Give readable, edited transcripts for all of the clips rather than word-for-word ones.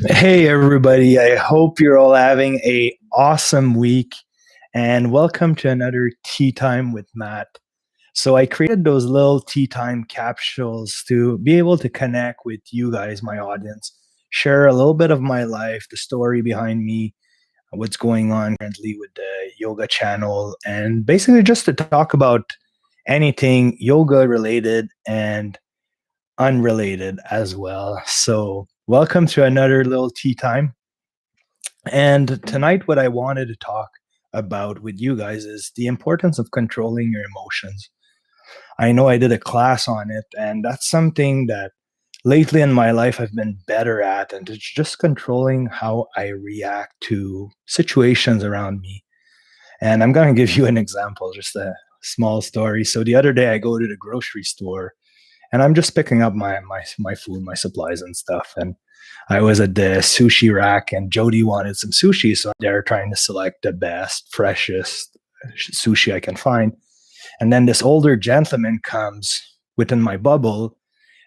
Hey everybody, I hope you're all having a awesome week and welcome to another tea time with Matt. So I created those little tea time capsules to be able to connect with you guys, my audience, share a little bit of my life, the story behind me, what's going on currently with the yoga channel, and basically just to talk about anything yoga related and unrelated as well. So welcome to another little tea time. And tonight, what I wanted to talk about with you guys is the importance of controlling your emotions. I know I did a class on it, and that's something that lately in my life I've been better at, and it's just controlling how I react to situations around me. And I'm going to give you an example, just a small story. So the other day, I go to the grocery store and I'm just picking up my food, my supplies and stuff. And I was at the sushi rack, and Jody wanted some sushi, so they're trying to select the best, freshest sushi I can find. And then this older gentleman comes within my bubble,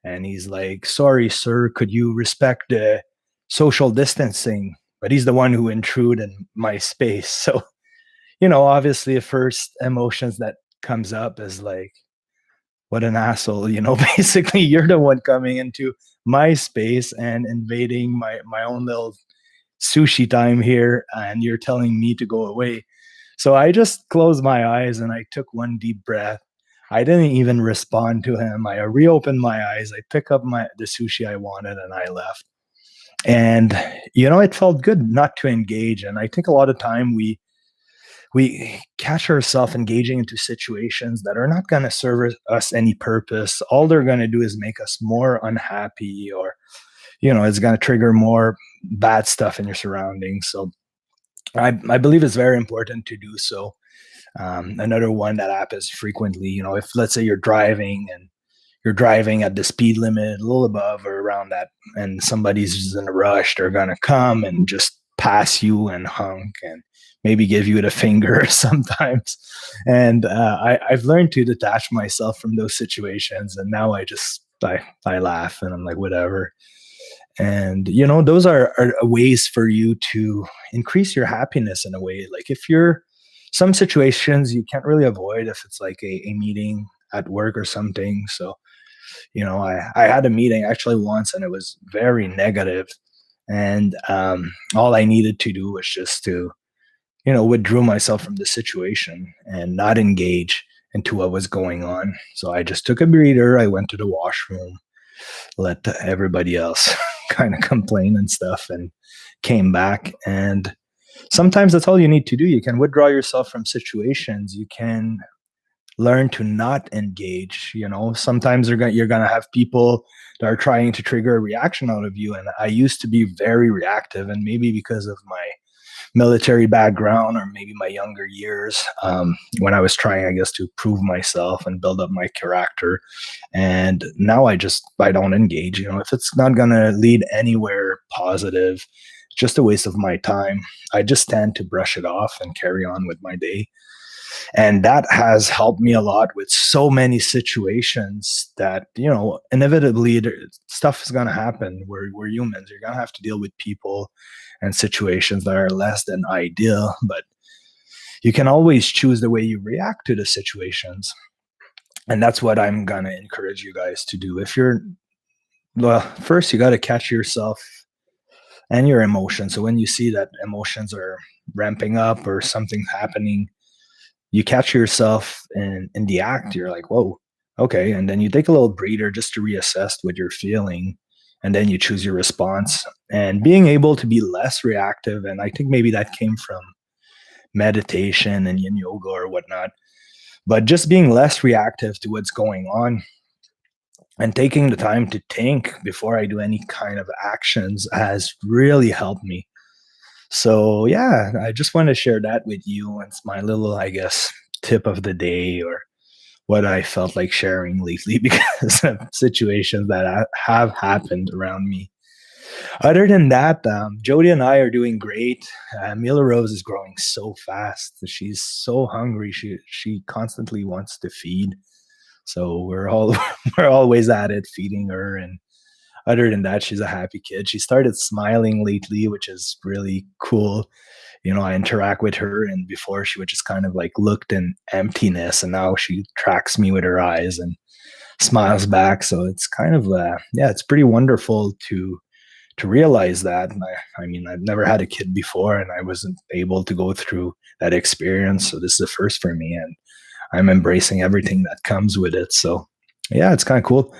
and he's like, "Sorry, sir, could you respect the social distancing?" But he's the one who intruded in my space. So, obviously, the first emotions that comes up is like, what an asshole, basically you're the one coming into my space and invading my own little sushi time here, and you're telling me to go away. So I just closed my eyes and I took one deep breath. I didn't even respond to him. I reopened my eyes, I picked up the sushi I wanted, and I left. And it felt good not to engage. And I think a lot of time we catch ourselves engaging into situations that are not going to serve us any purpose. All they're going to do is make us more unhappy, or it's going to trigger more bad stuff in your surroundings. So I believe it's very important to do so. Another one that happens frequently, if let's say you're driving and you're driving at the speed limit, a little above or around that, and somebody's in a rush, they're gonna come and just pass you and honk and maybe give you the finger sometimes. And I've learned to detach myself from those situations, and now I laugh and I'm like, whatever. And those are ways for you to increase your happiness in a way. Like if you're some situations you can't really avoid, if it's like a meeting at work or something. So I had a meeting actually once, and it was very negative, and all I needed to do was just to withdraw myself from the situation and not engage into what was going on. So I just took a breather, I went to the washroom, let everybody else kind of complain and stuff, and came back. And sometimes that's all you need to do. You can withdraw yourself from situations. You can learn to not engage. Sometimes you're going to have people that are trying to trigger a reaction out of you. And I used to be very reactive, and maybe because of my military background or maybe my younger years, when I was trying, I guess, to prove myself and build up my character. And now I don't engage. If it's not going to lead anywhere positive, it's just a waste of my time. I just tend to brush it off and carry on with my day. And that has helped me a lot with so many situations that inevitably stuff is going to happen. We're humans. You're going to have to deal with people and situations that are less than ideal, but you can always choose the way you react to the situations. And that's what I'm going to encourage you guys to do. If you're Well, first you got to catch yourself and your emotions. So when you see that emotions are ramping up or something's happening, you catch yourself in the act. You're like, whoa, okay. And then you take a little breather just to reassess what you're feeling. And then you choose your response, and being able to be less reactive. And I think maybe that came from meditation and yin yoga or whatnot, but just being less reactive to what's going on and taking the time to think before I do any kind of actions has really helped me. So yeah, I just want to share that with you. It's my little, I guess, tip of the day, or what I felt like sharing lately because of situations that have happened around me. Other than that, Jody and I are doing great. Mila Rose is growing so fast. She's so hungry. She constantly wants to feed. So we're all we're always at it feeding her, and other than that, she's a happy kid. She started smiling lately, which is really cool. I interact with her, and before she would just kind of like looked in emptiness, and now she tracks me with her eyes and smiles back. So it's kind of yeah, it's pretty wonderful to realize that. And I mean, I've never had a kid before, and I wasn't able to go through that experience. So this is the first for me, and I'm embracing everything that comes with it. So yeah, it's kind of cool.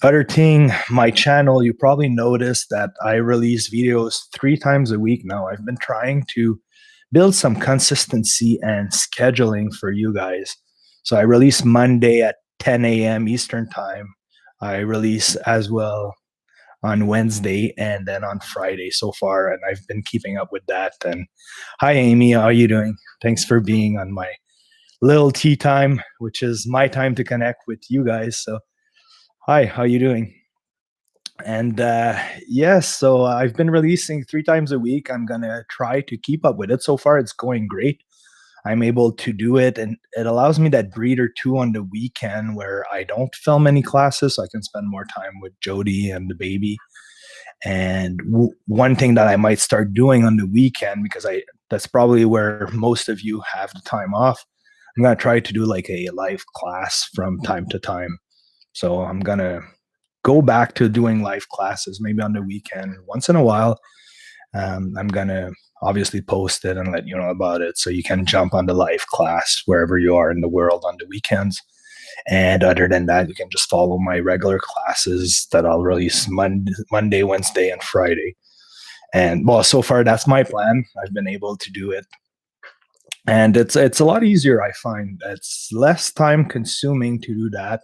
Other thing, my channel, you probably noticed that I release videos 3 times a week now. I've been trying to build some consistency and scheduling for you guys. So I release Monday at 10 a.m. Eastern time. I release as well on Wednesday and then on Friday so far, and I've been keeping up with that. And hi, Amy, how are you doing? Thanks for being on my little tea time, which is my time to connect with you guys. So hi, how you doing? And yes, so I've been releasing 3 times a week. I'm gonna try to keep up with it. So far, it's going great. I'm able to do it, and it allows me that breather too on the weekend where I don't film any classes, so I can spend more time with Jody and the baby. And one thing that I might start doing on the weekend, because I that's probably where most of you have the time off, I'm gonna try to do like a live class from time to time. So I'm gonna go back to doing live classes maybe on the weekend once in a while. I'm gonna obviously post it and let you know about it, so you can jump on the live class wherever you are in the world on the weekends. And other than that, you can just follow my regular classes that I'll release Monday, Wednesday, and Friday. And well, so far that's my plan. I've been able to do it, and it's a lot easier. I find it's less time consuming to do that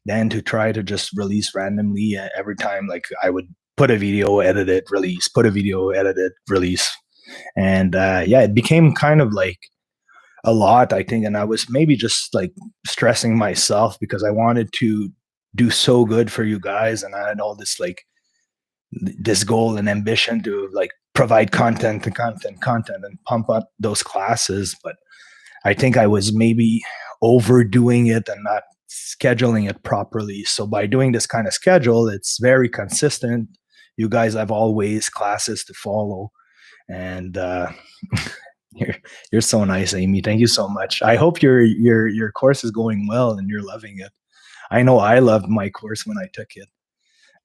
than to try to just release randomly every time. Like I would put a video, edit it, release, put a video, edit it, release. And yeah, it became kind of like a lot, I think. And I was maybe just like stressing myself because I wanted to do so good for you guys. And I had all this like this goal and ambition to like provide content and pump up those classes. But I think I was maybe overdoing it and not scheduling it properly. So by doing this kind of schedule, it's very consistent. You guys have always classes to follow. And you're so nice, Amy. Thank you so much. I hope your course is going well and you're loving it. I know I loved my course when I took it.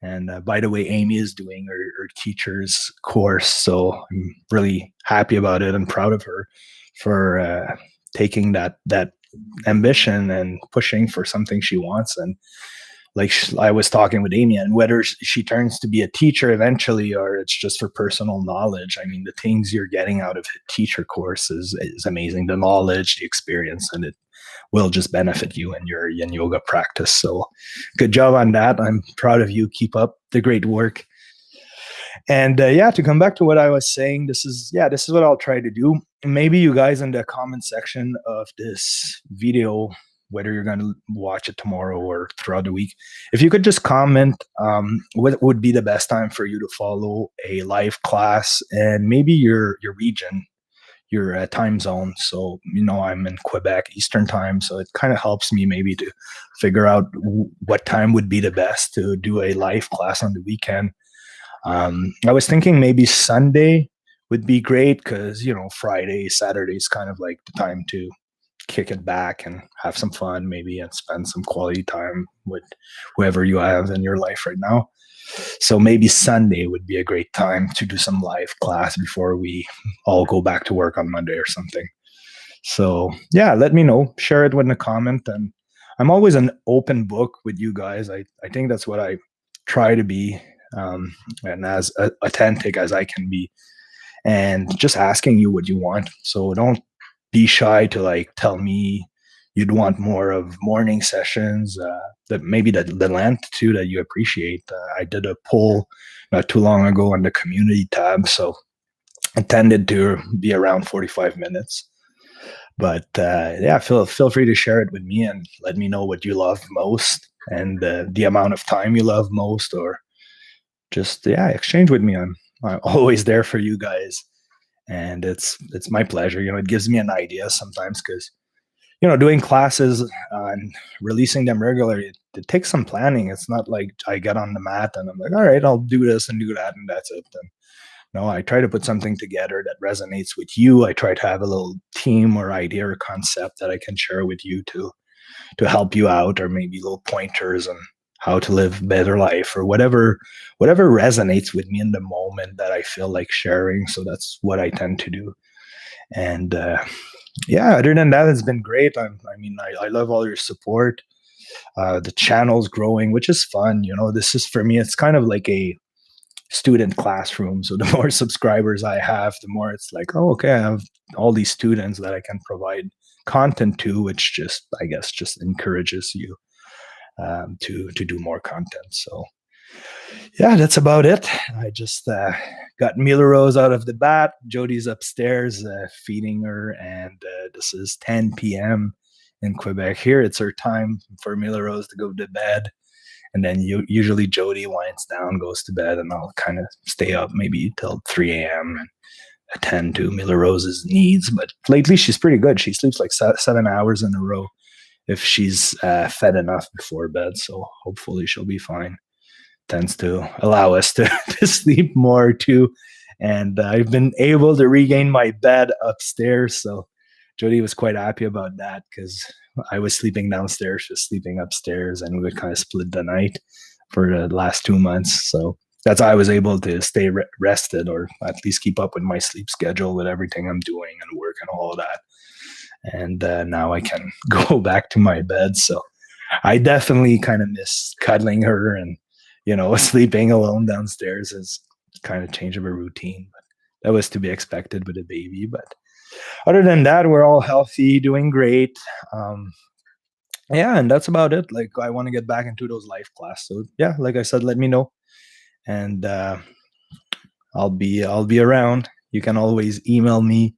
And by the way, Amy is doing her teacher's course, so I'm really happy about it and proud of her for taking that ambition and pushing for something she wants. And like I was talking with Amy, and whether she turns to be a teacher eventually or it's just for personal knowledge, I mean, the things you're getting out of a teacher course is amazing. The knowledge, the experience, and it will just benefit you in your Yin Yoga practice. So good job on that. I'm proud of you. Keep up the great work. And yeah, to come back to what I was saying, this is what I'll try to do. Maybe you guys in the comment section of this video, whether you're going to watch it tomorrow or throughout the week, if you could just comment what would be the best time for you to follow a live class, and maybe your region, your time zone. So, I'm in Quebec Eastern time, so it kind of helps me maybe to figure out what time would be the best to do a live class on the weekend. I was thinking maybe Sunday would be great because, Friday, Saturday is kind of like the time to kick it back and have some fun maybe and spend some quality time with whoever you have in your life right now. So maybe Sunday would be a great time to do some live class before we all go back to work on Monday or something. So yeah, let me know, share it in the comment. And I'm always an open book with you guys. I think that's what I try to be, and as authentic as I can be, and just asking you what you want. So don't be shy to like tell me you'd want more of morning sessions, that maybe the length too that you appreciate. I did a poll not too long ago on the community tab, so it tended to be around 45 minutes. But yeah, feel free to share it with me and let me know what you love most and the amount of time you love most, or just exchange with me. I'm always there for you guys, and it's my pleasure. It gives me an idea sometimes because doing classes and releasing them regularly, it takes some planning. It's not like I get on the mat and I'm like, all right, I'll do this and do that and that's it. And no, I try to put something together that resonates with you. I try to have a little team or idea or concept that I can share with you to help you out, or maybe little pointers on how to live a better life or whatever resonates with me in the moment that I feel like sharing. So that's what I tend to do. And yeah, other than that, it's been great. I love all your support. The channel's growing, which is fun. This is for me, it's kind of like a student classroom. So the more subscribers I have, the more it's like, oh, okay, I have all these students that I can provide content to, which just, I guess, just encourages you to do more content. So yeah, that's about it. I just got Mila Rose out of the bat. Jody's upstairs feeding her, and this is 10 p.m. in Quebec. Here, it's her time for Mila Rose to go to bed. And then usually Jody winds down, goes to bed, and I'll kind of stay up maybe till 3 a.m. and attend to Mila Rose's needs. But lately, she's pretty good. She sleeps like 7 hours in a row if she's fed enough before bed. So hopefully she'll be fine. Tends to allow us to sleep more too. And I've been able to regain my bed upstairs. So Jody was quite happy about that because I was sleeping downstairs, she was sleeping upstairs, and we would kind of split the night for the last 2 months. So that's how I was able to stay rested, or at least keep up with my sleep schedule with everything I'm doing and work and all of that. And now I can go back to my bed. So I definitely kind of miss cuddling her, and sleeping alone downstairs is kind of change of a routine. But that was to be expected with a baby. But other than that, we're all healthy, doing great. Yeah, and that's about it. Like, I want to get back into those life class. So yeah, like I said, let me know, and I'll be around. You can always email me.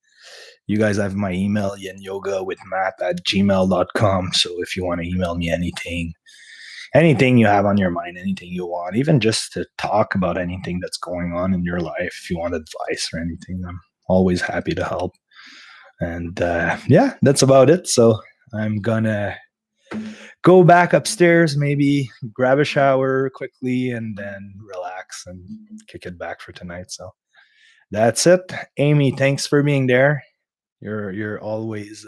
You guys have my email, yinyoga@gmail.com. So if you want to email me anything you have on your mind, anything you want, even just to talk about anything that's going on in your life, if you want advice or anything, I'm always happy to help. And yeah, that's about it. So I'm gonna go back upstairs, maybe grab a shower quickly, and then relax and kick it back for tonight. So that's it. Amy, thanks for being there. You're always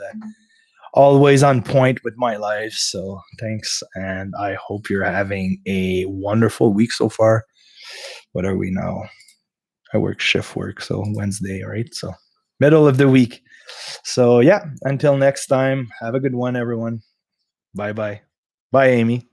on point with my life. So thanks. And I hope you're having a wonderful week so far. What are we now? I work shift work. So Wednesday, right? So middle of the week. So yeah, until next time, have a good one, everyone. Bye bye. Bye, Amy.